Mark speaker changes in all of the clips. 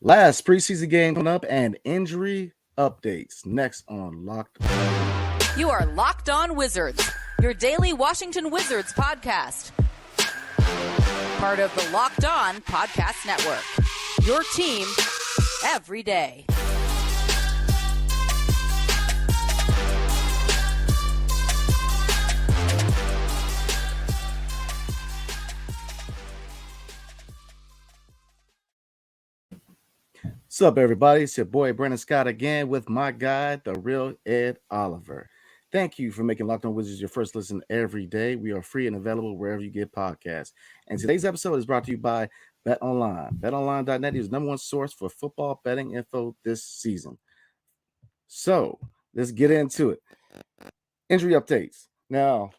Speaker 1: Last preseason game coming up and injury updates next on Locked On.
Speaker 2: You are Locked On Wizards, your daily Washington Wizards podcast. Part of the Locked On Podcast Network. Your team every day.
Speaker 1: What's up, everybody? It's your boy Brandon Scott again with my guy, the real Ed Oliver. Thank you for making Locked On Wizards your first listen every day. We are free and available wherever you get podcasts. And today's episode is brought to you by BetOnline. BetOnline.net is the number one source for football betting info this season. So let's get into it. Injury updates. Now,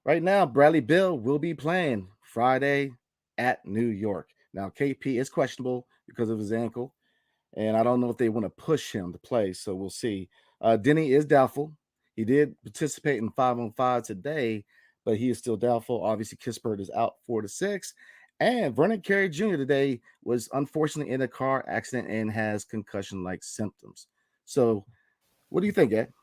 Speaker 1: right now, Bradley Beal will be playing Friday at New York. Now, KP is questionable because of his ankle. And I don't know if they want to push him to play, so we'll see. Deni is doubtful. He did participate in 5-on-5 today, but he is still doubtful. Obviously, Kispert is out 4 to 6. And Vernon Carey Jr. today was unfortunately in a car accident and has concussion-like symptoms. So what do you think, Ed?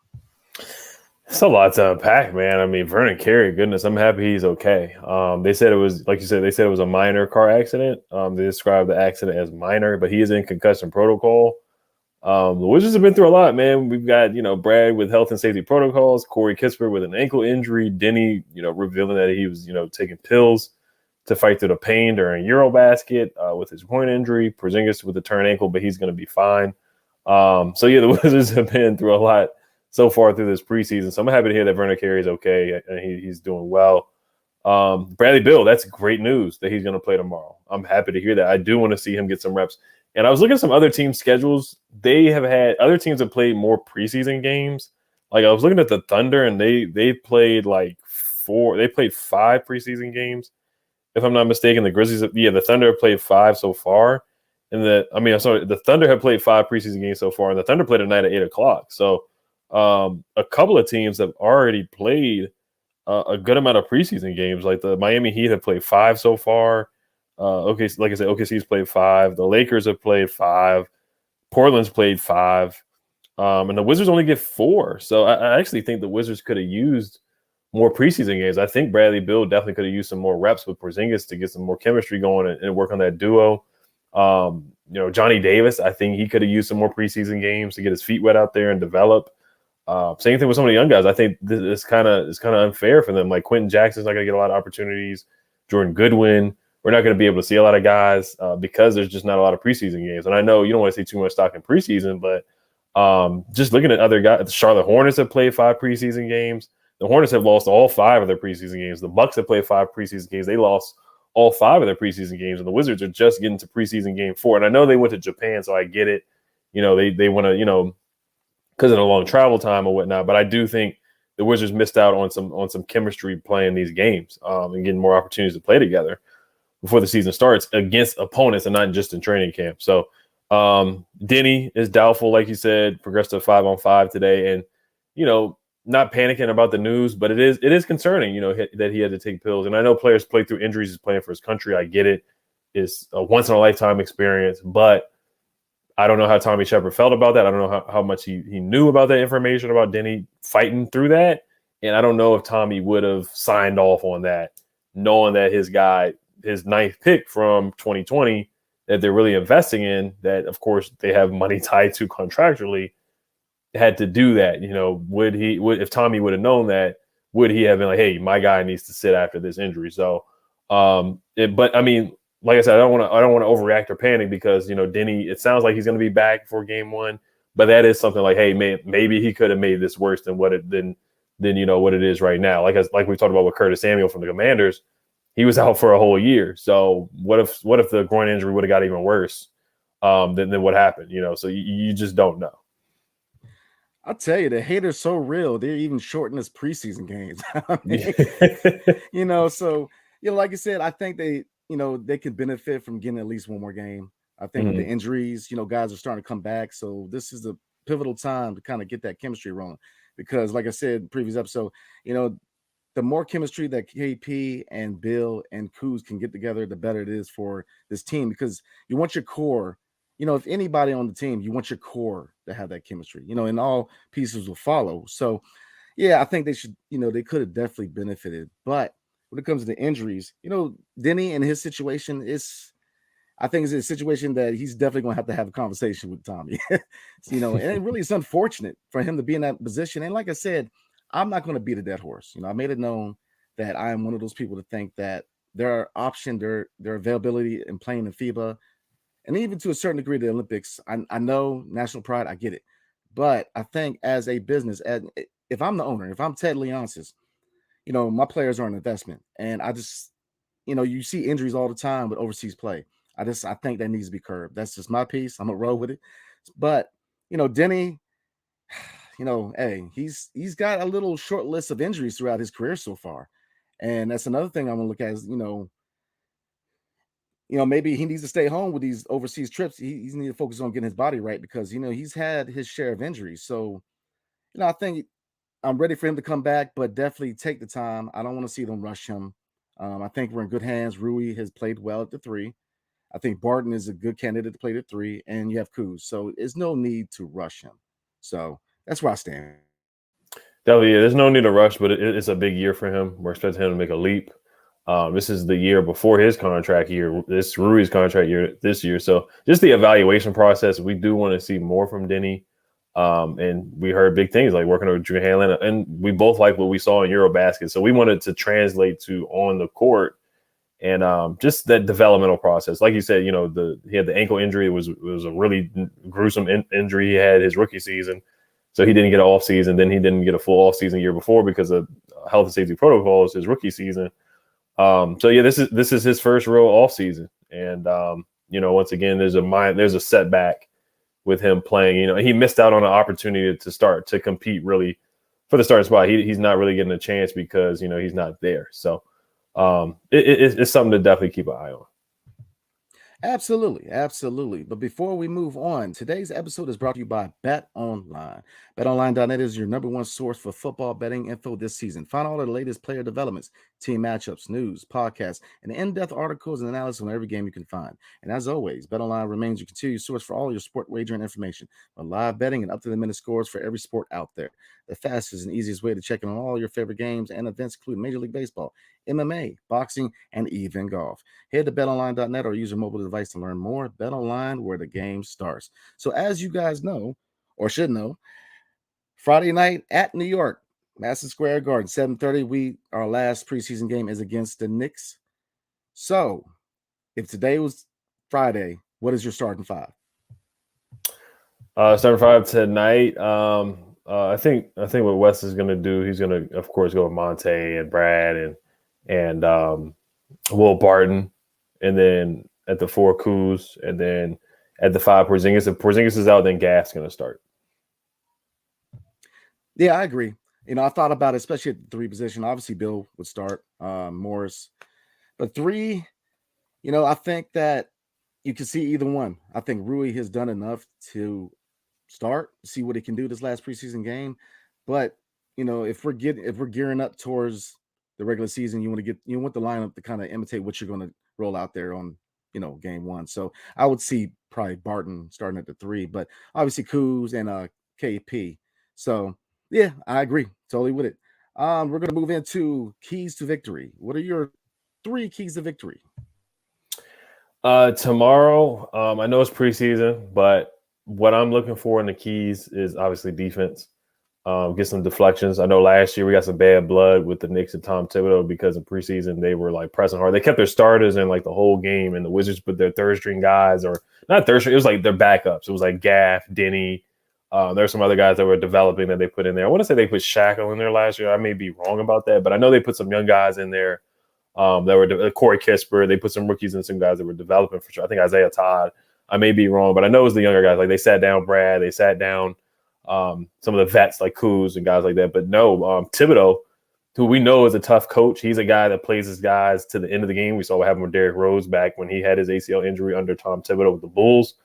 Speaker 3: It's a lot to unpack, man. I mean, Vernon Carey, goodness, I'm happy he's okay. They said it was, like you said, they said it was a minor car accident. They described the accident as minor, but he is in concussion protocol. The Wizards have been through a lot, man. We've got, Brad with health and safety protocols, Corey Kispert with an ankle injury, Deni, revealing that he was, taking pills to fight through the pain during Eurobasket with his groin injury, Porzingis with a torn ankle, but he's going to be fine. The Wizards have been through a lot so far through this preseason. So I'm happy to hear that Vernon Carey is okay and he's doing well. Bradley Beal, that's great news that he's going to play tomorrow. I'm happy to hear that. I do want to see him get some reps. And I was looking at some other team schedules. They have had other teams have played more preseason games. Like I was looking at the Thunder and they played like 5 preseason games. If I'm not mistaken, the Grizzlies, the Thunder have played 5 so far. And the Thunder have played 5 preseason games so far, and the Thunder played tonight at 8:00. So a couple of teams have already played a good amount of preseason games. Like the Miami Heat have played 5 so far. Like I said, OKC's played 5. The Lakers have played 5. Portland's played 5. And the Wizards only get 4. So I actually think the Wizards could have used more preseason games. I think Bradley Beal definitely could have used some more reps with Porzingis to get some more chemistry going and work on that duo. Johnny Davis, I think he could have used some more preseason games to get his feet wet out there and develop. Same thing with some of the young guys. I think this is kind of unfair for them. Like Quenton Jackson's not going to get a lot of opportunities. Jordan Goodwin, we're not going to be able to see a lot of guys because there's just not a lot of preseason games. And I know you don't want to see too much stock in preseason, but just looking at other guys, the Charlotte Hornets have played 5 preseason games. The Hornets have lost all 5 of their preseason games. The Bucks have played 5 preseason games. They lost all 5 of their preseason games, and the Wizards are just getting to preseason game 4. And I know they went to Japan, so I get it. They want to, because of the long travel time or whatnot. But I do think the Wizards missed out on some chemistry playing these games and getting more opportunities to play together before the season starts against opponents and not just in training camp. So Deni is doubtful, like you said, progressed to 5-on-5 today. And, not panicking about the news, but it is concerning, that he had to take pills. And I know players play through injuries, he's playing for his country. I get it. It's a once-in-a-lifetime experience, but I don't know how Tommy Shepard felt about that. I don't know how much he knew about that information about Deni fighting through that. And I don't know if Tommy would have signed off on that, knowing that his guy, his 9th pick from 2020, that they're really investing in, that, of course, they have money tied to contractually, had to do that. If Tommy would have known that, would he have been like, hey, my guy needs to sit after this injury? So, but I mean, like I said, I don't want to overreact or panic because, Deni, it sounds like he's going to be back for game 1, but that is something like, hey, maybe he could have made this worse than what it is right now. Like we talked about with Curtis Samuel from the Commanders, he was out for a whole year. So what if the groin injury would have got even worse than what happened? So you just don't know.
Speaker 1: I'll tell you, the haters so real. They're even shortening this preseason games. Like you said, I think they could benefit from getting at least one more game. I think with the injuries, guys are starting to come back. So this is a pivotal time to kind of get that chemistry rolling. Because like I said in the previous episode, the more chemistry that KP and Bill and Kuz can get together, the better it is for this team. Because you want your core if anybody on the team, you want your core to have that chemistry, and all pieces will follow. So, yeah, I think they should, they could have definitely benefited. But when it comes to injuries, Deni and his situation I think it's a situation that he's definitely going to have a conversation with Tommy. And it really is unfortunate for him to be in that position. And like I said, I'm not going to beat a dead horse. I made it known that I am one of those people to think that their option, their availability in playing in FIBA, and even to a certain degree, the Olympics. I know national pride, I get it, but I think as a business, if I'm the owner, if I'm Ted Leonsis, my players are an investment, and I just, you see injuries all the time with overseas play. I think that needs to be curbed. That's just my piece. I'm gonna roll with it. But Deni, hey, he's got a little short list of injuries throughout his career so far, and that's another thing I'm gonna look at is maybe he needs to stay home with these overseas trips. He's need to focus on getting his body right because he's had his share of injuries. So I think I'm ready for him to come back, but definitely take the time. I don't want to see them rush him. I think we're in good hands. Rui has played well at the 3. I think Barton is a good candidate to play the 3, and you have Kuz. So there's no need to rush him. So that's where I stand.
Speaker 3: Definitely, yeah, there's no need to rush, but it's a big year for him. We're expecting him to make a leap. This is the year before his contract year. This Rui's contract year this year. So just the evaluation process, we do want to see more from Deni. And we heard big things like working with Drew Hanlon, and we both like what we saw in Eurobasket. So we wanted to translate to on the court and just that developmental process. Like you said, he had the ankle injury. It was a really gruesome injury he had his rookie season. So he didn't get an off season. Then he didn't get a full off season year before because of health and safety protocols his rookie season. So yeah, this is his first real off season, and once again, there's a setback with him playing. He missed out on an opportunity to start to compete really for the starting spot. He's not really getting a chance because he's not there. So it's something to definitely keep an eye on.
Speaker 1: Absolutely, absolutely. But before we move on, today's episode is brought to you by Bet Online. BetOnline.net is your number one source for football betting info this season. Find all the latest player developments, team matchups, news, podcasts, and in-depth articles and analysis on every game you can find. And as always, BetOnline remains your continued source for all your sport wagering information, with live betting and up-to-the-minute scores for every sport out there. The fastest and easiest way to check in on all your favorite games and events include Major League Baseball, MMA, boxing, and even golf. Head to betonline.net or use your mobile device to learn more. BetOnline, where the game starts. So as you guys know, or should know, Friday night at New York, Madison Square Garden, 7:30. Our last preseason game is against the Knicks. So if today was Friday, what is your starting 5?
Speaker 3: Starting 5 tonight. I think what Wes is going to do, he's going to, of course, go with Monte and Brad and Will Barton, and then at the 4, Kuz, and then at the 5, Porzingis. If Porzingis is out, then Gaff's going to start.
Speaker 1: Yeah, I agree. I thought about it, especially at the 3 position. Obviously, Bill would start, Morris. But 3, I think that you can see either one. I think Rui has done enough to start, see what he can do this last preseason game. But if we're gearing up towards the regular season, you want the lineup to kind of imitate what you're going to roll out there on game 1. So I would see probably Barton starting at the 3, but obviously Kuz and KP. So yeah, I agree totally with it. We're going to move into keys to victory. What are your 3 keys to victory?
Speaker 3: Tomorrow, I know it's preseason, but what I'm looking for in the keys is obviously defense. Get some deflections. I know last year we got some bad blood with the Knicks and Tom Thibodeau because in preseason they were like pressing hard. They kept their starters in like the whole game, and the Wizards put their third string guys, or not third string. It was like their backups. It was like Gaff, Deni. There's some other guys that were developing that they put in there. I want to say they put Shackle in there last year. I may be wrong about that, but I know they put some young guys in there that were Corey Kisper. They put some rookies and some guys that were developing for sure. I think Isaiah Todd. I may be wrong, but I know it was the younger guys. Like they sat down Brad. They sat down some of the vets like Kuz and guys like that. But no, Thibodeau, who we know is a tough coach. He's a guy that plays his guys to the end of the game. We saw what happened with Derrick Rose back when he had his ACL injury under Tom Thibodeau with the Bulls.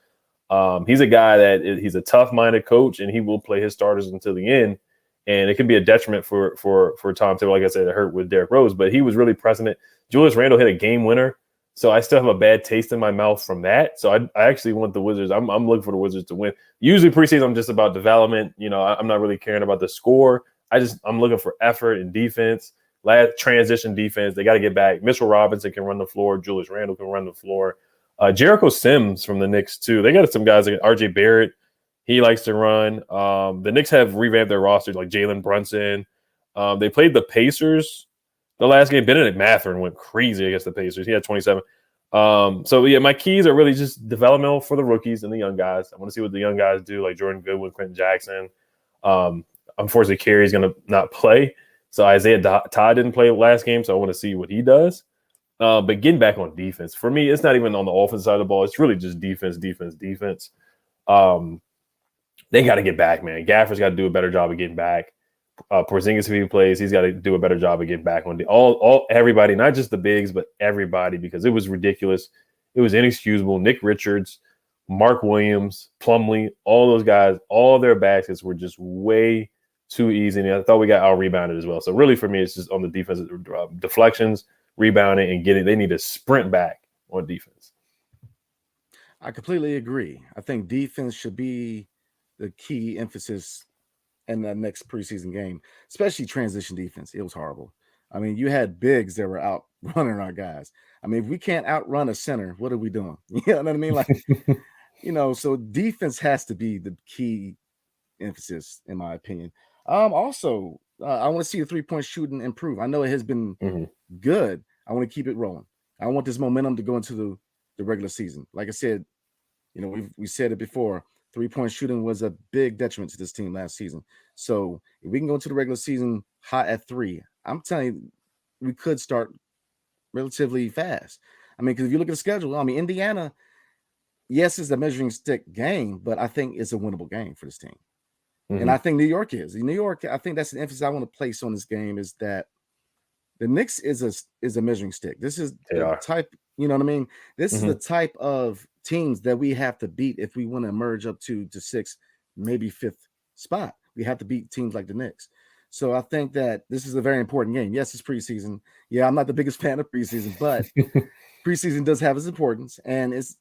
Speaker 3: He's a guy that he's a tough-minded coach, and he will play his starters until the end. And it can be a detriment for Tom Thibodeau. Like I said, it hurt with Derrick Rose, but he was really pressing it. Julius Randle hit a game winner. So I still have a bad taste in my mouth from that. So I actually want the Wizards. I'm looking for the Wizards to win. Usually preseason, I'm just about development. I'm not really caring about the score. I'm looking for effort and defense. Last transition defense, they got to get back. Mitchell Robinson can run the floor. Julius Randle can run the floor. Jericho Sims from the Knicks too. They got some guys like RJ Barrett. He likes to run. The Knicks have revamped their roster, like Jalen Brunson. They played the Pacers the last game. Benedict Mathurin went crazy against the Pacers. He had 27. So yeah, my keys are really just developmental for the rookies and the young guys. I want to see what the young guys do, like Jordan Goodwin, Quenton Jackson. Unfortunately, Carey's going to not play. So Isaiah Todd didn't play last game, so I want to see what he does. But getting back on defense, for me, it's not even on the offensive side of the ball. It's really just defense. They got to get back, man. Gaffer's got to do a better job of getting back. Porzingis, if he plays, he's got to do a better job of getting back on everybody, not just the bigs, but everybody, because it was ridiculous. It was inexcusable. Nick Richards, Mark Williams, Plumlee, all those guys, all their baskets were just way too easy. And I thought we got out-rebounded as well. So really for me, it's just on the defensive deflections, rebounding, and getting. They need to sprint back on defense.
Speaker 1: I completely agree. I think defense should be the key emphasis in the next preseason game, especially transition defense. It was horrible. I mean, you had bigs that were out running our guys. I mean, if we can't outrun a center, what are we doing? You know what I mean? Like, so defense has to be the key emphasis, in my opinion. Also, I want to see the three-point shooting improve. I know it has been good. I want to keep it rolling. I want this momentum to go into the regular season. Like I said, we said it before. Three-point shooting was a big detriment to this team last season. So if we can go into the regular season hot at 3, I'm telling you, we could start relatively fast. I mean, because if you look at the schedule, I mean, Indiana, yes, it's a measuring stick game, but I think it's a winnable game for this team. And I think New York is. In New York, I think that's the emphasis I want to place on this game, is that the Knicks is a measuring stick. This is the type, you know what I mean? This is the type of teams that we have to beat if we want to emerge up to 6th, maybe 5th spot. We have to beat teams like the Knicks. So I think that this is a very important game. Yes, it's preseason. Yeah, I'm not the biggest fan of preseason, but preseason does have its importance. And it's,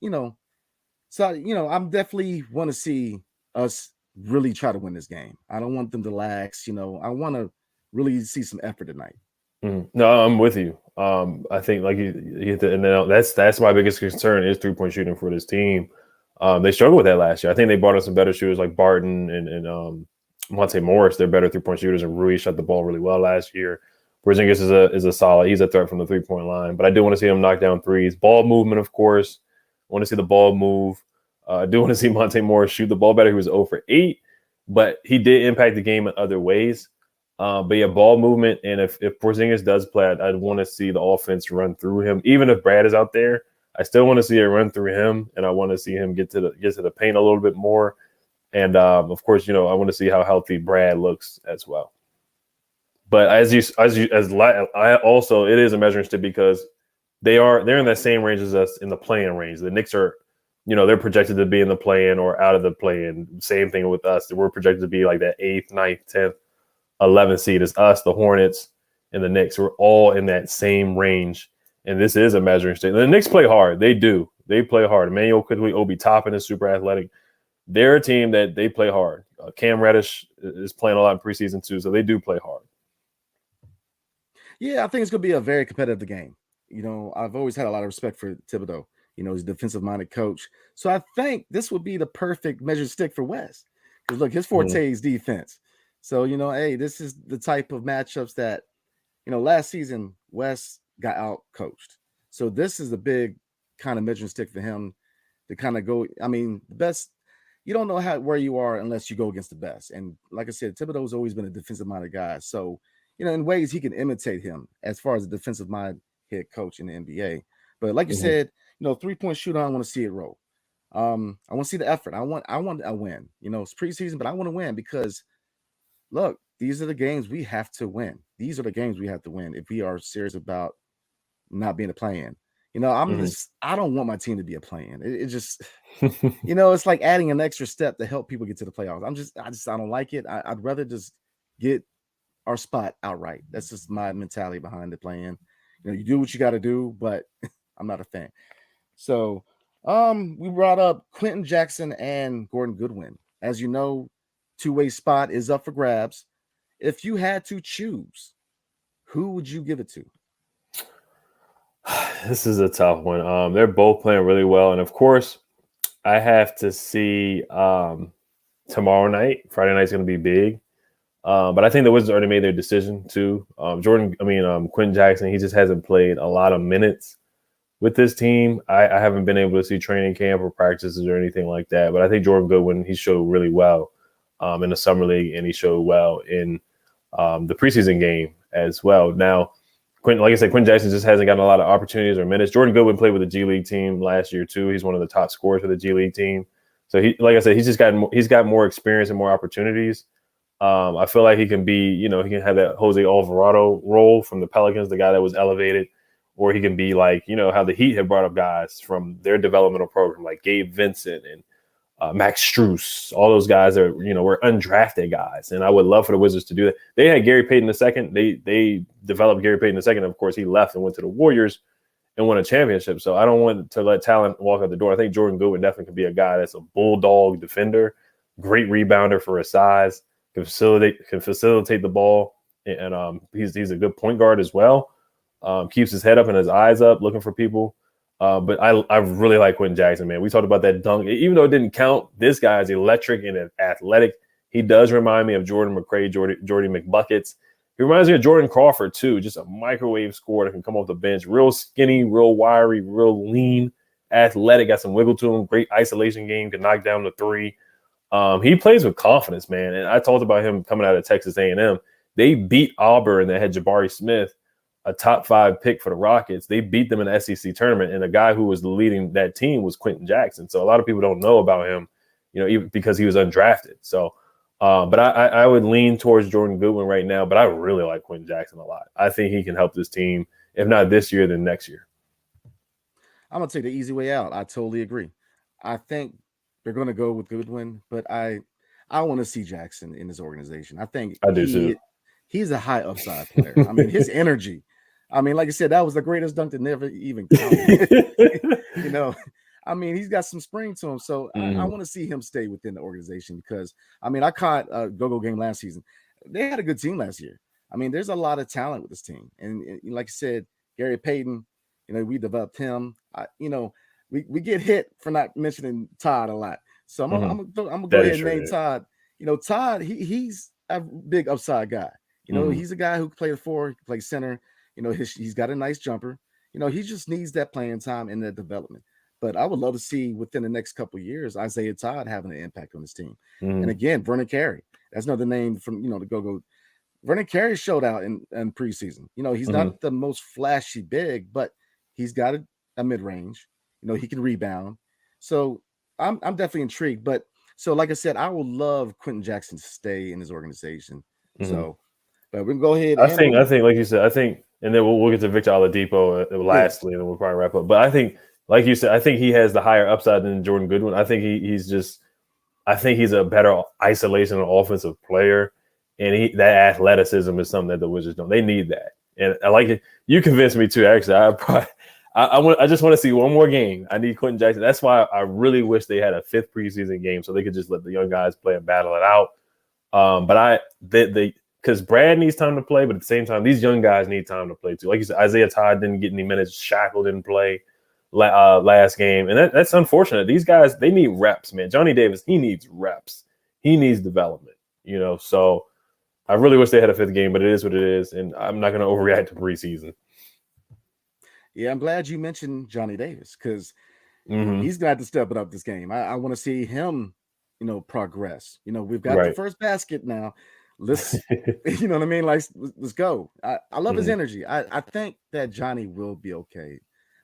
Speaker 1: so, I'm definitely want to see us really try to win this game. I don't want them to lax. I want to really see some effort tonight.
Speaker 3: No, I'm with you. I think like you hit the, and then that's my biggest concern is 3-point shooting for this team. They struggled with that last year. I think they brought in some better shooters like Barton and Monte Morris. They're better 3-point shooters, and Rui shot the ball really well last year. Porzingis is a solid. He's a threat from the 3-point line, but I do want to see him knock down threes. Ball movement, of course. I want to see the ball move. I do want to see Monte Morris shoot the ball better. He was 0 for 8, but he did impact the game in other ways. But yeah, ball movement, and if Porzingis does play, I'd want to see the offense run through him. Even if Brad is out there, I still want to see it run through him, and I want to see him get to the paint a little bit more. And of course, I want to see how healthy Brad looks as well. But it is a measuring stick because they're in that same range as us in the play-in range. The Knicks are, they're projected to be in the play-in or out of the play-in. Same thing with us. We're projected to be like that 8th, 9th, 10th. 11th seed is us, the Hornets, and the Knicks. We're all in that same range, and this is a measuring stick. The Knicks play hard. They do. They play hard. Emmanuel Quickly, Obi Toppin is super athletic. They're a team that they play hard. Cam Reddish is playing a lot in preseason too, so they do play hard.
Speaker 1: Yeah, I think it's going to be a very competitive game. I've always had a lot of respect for Thibodeau. He's a defensive-minded coach. So I think this would be the perfect measuring stick for Wes. Because, look, his forte is defense. So, hey, this is the type of matchups that, last season, Wes got out-coached. So this is a big kind of measuring stick for him to kind of go. I mean, the best, you don't know where you are unless you go against the best. And like I said, Thibodeau's always been a defensive-minded guy. So, in ways he can imitate him as far as a defensive-minded head coach in the NBA. But like you said, 3-point shooter, I want to see it roll. I want to see the effort. I want a win. It's preseason, but I want to win because – look, these are the games we have to win. These are the games we have to win if we are serious about not being a play-in. I don't want my team to be a play-in. It just, it's like adding an extra step to help people get to the playoffs. I don't like it. I'd rather just get our spot outright. That's just my mentality behind the play-in. You do what you got to do, but I'm not a fan. So we brought up Quenton Jackson and Gordon Goodwin. As you know, two-way spot is up for grabs. If you had to choose, who would you give it to?
Speaker 3: This is a tough one. They're both playing really well, and of course, I have to see tomorrow night. Friday night's going to be big, but I think the Wizards already made their decision too. Quenton Jackson, he just hasn't played a lot of minutes with this team. I haven't been able to see training camp or practices or anything like that. But I think Jordan Goodwin, he showed really well in the summer league, and he showed well in the preseason game as well. Now, like I said, Quenton Jackson just hasn't gotten a lot of opportunities or minutes. Jordan Goodwin played with the G League team last year too. He's one of the top scorers for the G League team. So he's got more experience and more opportunities. I feel like he can he can have that Jose Alvarado role from the Pelicans, the guy that was elevated, or he can be like, how the Heat have brought up guys from their developmental program, like Gabe Vincent and Max Strus, all those guys that were undrafted guys, and I would love for the Wizards to do that. They had Gary Payton II. They developed Gary Payton II. Of course, he left and went to the Warriors and won a championship. So I don't want to let talent walk out the door. I think Jordan Goodwin definitely could be a guy that's a bulldog defender, great rebounder for his size, can facilitate the ball, and he's a good point guard as well. Keeps his head up and his eyes up, looking for people. But I really like Quenton Jackson, man. We talked about that dunk. Even though it didn't count, this guy is electric and athletic. He does remind me of Jordan McRae, Jordy McBuckets. He reminds me of Jordan Crawford, too. Just a microwave scorer that can come off the bench. Real skinny, real wiry, real lean, athletic. Got some wiggle to him. Great isolation game. Can knock down the three. He plays with confidence, man. And I talked about him coming out of Texas A&M. They beat Auburn that had Jabari Smith, a top 5 pick for the Rockets. They beat them in the SEC tournament, and the guy who was leading that team was Quenton Jackson. So a lot of people don't know about him, even because he was undrafted. So, but I would lean towards Jordan Goodwin right now, but I really like Quenton Jackson a lot. I think he can help this team, if not this year, then next year.
Speaker 1: I'm going to take the easy way out. I totally agree. I think they're going to go with Goodwin, but I want to see Jackson in this organization. I think
Speaker 3: I do too.
Speaker 1: He's a high upside player. I mean, his energy. I mean, like I said, that was the greatest dunk that never even counted. I mean, he's got some spring to him. So I want to see him stay within the organization because, I mean, I caught a go-go game last season. They had a good team last year. I mean, there's a lot of talent with this team. And like I said, Gary Payton, we developed him. We get hit for not mentioning Todd a lot. So I'm going to go ahead and name Todd. Todd, he's a big upside guy. He's a guy who can play the 4, can play center. He's got a nice jumper. He just needs that playing time and that development. But I would love to see within the next couple of years Isaiah Todd having an impact on this team. And again, Vernon Carey. That's another name from the go-go. Vernon Carey showed out in preseason. He's not the most flashy big, but he's got a mid-range. He can rebound. So I'm definitely intrigued. But so like I said, I would love Quenton Jackson to stay in his organization. So, but we can go ahead.
Speaker 3: I think, like you said, and then we'll get to Victor Oladipo lastly, and then we'll probably wrap up. But I think, like you said, I think he has the higher upside than Jordan Goodwin. I think he's a better isolation and offensive player, and that athleticism is something that the Wizards don't. They need that, and I like it. You convinced me too. Actually, I just want to see one more game. I need Quenton Jackson. That's why I really wish they had a 5th preseason game so they could just let the young guys play and battle it out. Because Brad needs time to play, but at the same time, these young guys need time to play too. Like you said, Isaiah Todd didn't get any minutes. Shackle didn't play last game, and that's unfortunate. These guys, they need reps, man. Johnny Davis, he needs reps. He needs development, So I really wish they had a 5th game, but it is what it is, and I'm not going to overreact to preseason.
Speaker 1: Yeah, I'm glad you mentioned Johnny Davis because he's going to have to step it up this game. I want to see him, progress. We've got the first basket now. Let's, you know what I mean? Like, let's go. I love his energy. I think that Johnny will be okay.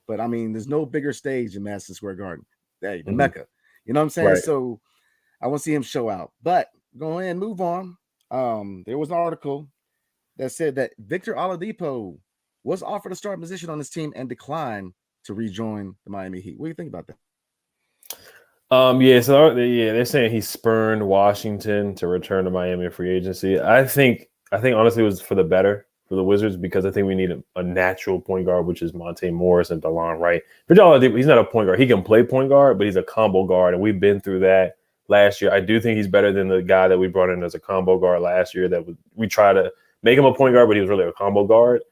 Speaker 1: But, I mean, there's no bigger stage in Madison Square Garden. Hey, the Mecca. You know what I'm saying? Right. So I want to see him show out. But go ahead and move on. There was an article that said that Victor Oladipo was offered a starting position on this team and declined to rejoin the Miami Heat. What do you think about that?
Speaker 3: They're saying he spurned Washington to return to Miami free agency. I think honestly it was for the better. for the Wizards because I think we need a natural point guard, which is Monte Morris and DeLon Wright. Victor Oladipo, he's not a point guard. He can play point guard, but he's a combo guard, and we've been through that last year. I do think he's better than the guy that we brought in as a combo guard last year. We try to make him a point guard, but he was really a combo guard.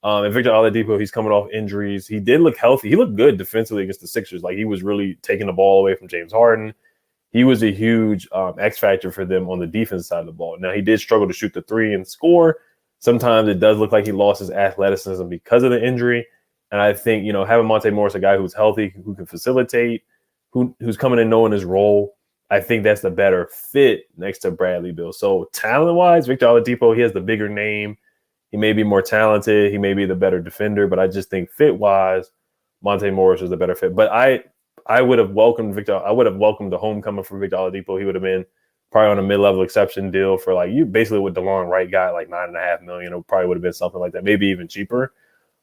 Speaker 3: And Victor Oladipo, he's coming off injuries. He did look healthy. He looked good defensively against the Sixers. Like, he was really taking the ball away from James Harden. He was a huge X factor for them on the defense side of the ball. Now, he did struggle to shoot the three and score. Sometimes it does look like he lost his athleticism because of the injury. And I think, having Monte Morris, a guy who's healthy, who can facilitate, who's coming in knowing his role, I think that's the better fit next to Bradley Beal. So talent-wise, Victor Oladipo, he has the bigger name. He may be more talented. He may be the better defender. But I just think fit-wise, Monte Morris is the better fit. But I would have welcomed Victor. I would have welcomed the homecoming from Victor Oladipo. He would have been probably on a mid-level exception deal for you basically with DeLon Wright got like $9.5 million. It probably would have been something like that, maybe even cheaper.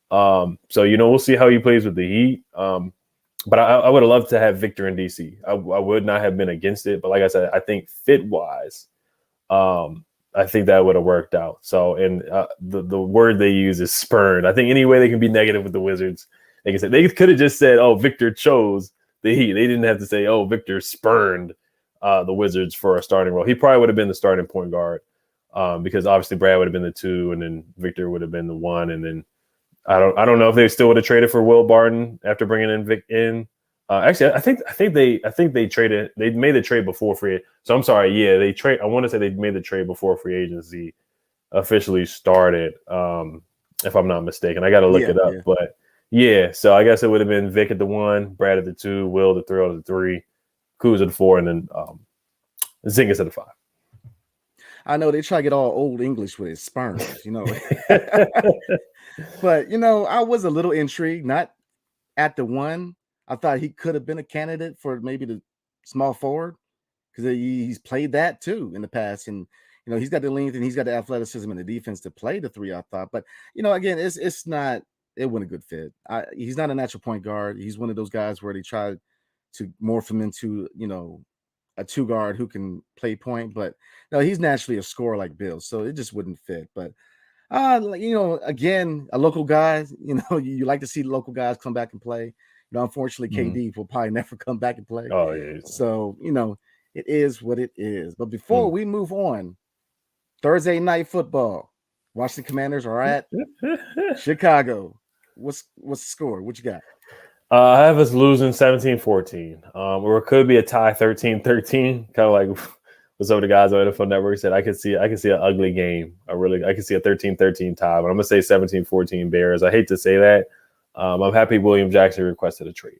Speaker 3: So we'll see how he plays with the Heat. But I would have loved to have Victor in DC. I would not have been against it. But like I said, I think fit-wise, I think that would have worked out. So, and the word they use is spurned. I think any way they can be negative with the Wizards, they can say they could have just said, "Oh, Victor chose the Heat." They didn't have to say, "Oh, Victor spurned the Wizards for a starting role." He probably would have been the starting point guard because obviously Brad would have been the 2, and then Victor would have been the 1, and then I don't know if they still would have traded for Will Barton after bringing in Vic in. Actually, I think they traded. They made the trade before free. So I'm sorry. Yeah, they trade. I want to say they made the trade before free agency officially started. If I'm not mistaken, I got to look it up. Yeah. But yeah, so I guess it would have been Vic at the 1, Brad at the 2, Will the 3 at the 3, Kuz at the 4, and then Zingas at the 5.
Speaker 1: I know they try to get all old English with his sperms, But I was a little intrigued. Not at the 1. I thought he could have been a candidate for maybe the small forward because he's played that too in the past, and he's got the length and he's got the athleticism and the defense to play the 3. I thought, but again, it's not. It wasn't a good fit. He's not a natural point guard. He's one of those guys where they try to morph him into a 2 guard who can play point, but no, he's naturally a scorer like Bill, so it just wouldn't fit. But again, a local guy. You like to see local guys come back and play. Unfortunately, KD will probably never come back and play.
Speaker 3: Oh, yeah.
Speaker 1: So, it is what it is. But before we move on, Thursday night football. Washington Commanders are at Chicago. What's the score? What you got?
Speaker 3: I have us losing 17-14. Or it could be a tie 13-13. Kind of like what some of the guys on NFL Network said. I could see an ugly game. I could see a 13-13 tie, but I'm gonna say 17-14 Bears. I hate to say that. I'm happy William Jackson requested a trade.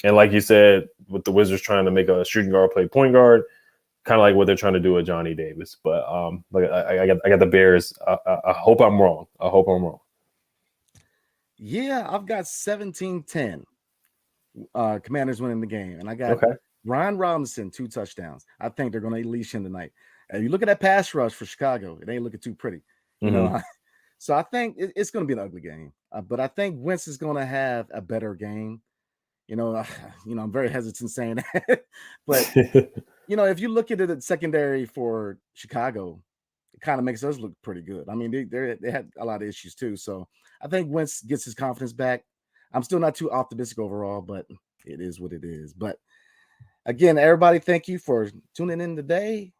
Speaker 3: And like you said, with the Wizards trying to make a shooting guard play point guard, kind of like what they're trying to do with Johnny Davis. But I got the Bears. I hope I'm wrong.
Speaker 1: Yeah, I've got 17-10. Commanders winning the game. And I got Ryan Robinson, 2 touchdowns. I think they're going to unleash him tonight. And you look at that pass rush for Chicago, it ain't looking too pretty. So I think it's going to be an ugly game. But I think Wentz is going to have a better game. I'm very hesitant saying that. But, if you look at it at secondary for Chicago, it kind of makes us look pretty good. I mean, they had a lot of issues too. So I think Wentz gets his confidence back. I'm still not too optimistic overall, but it is what it is. But again, everybody, thank you for tuning in today.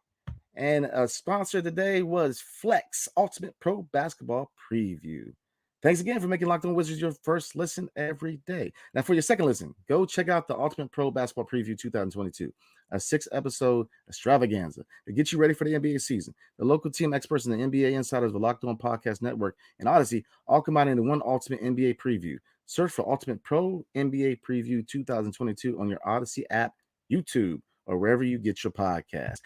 Speaker 1: And a sponsor today was Flex Ultimate Pro Basketball Preview. Thanks again for making Locked On Wizards your first listen every day. Now, for your second listen, go check out the Ultimate Pro Basketball Preview 2022, a 6-episode extravaganza to get you ready for the NBA season. The local team experts and the NBA insiders of the Locked On Podcast Network and Odyssey all combined into one Ultimate NBA Preview. Search for Ultimate Pro NBA Preview 2022 on your Odyssey app, YouTube, or wherever you get your podcast.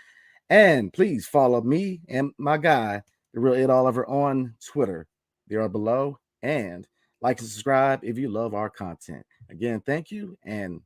Speaker 1: And please follow me and my guy, The Real Ed Oliver, on Twitter. They are below. And like and subscribe if you love our content. Again, thank you and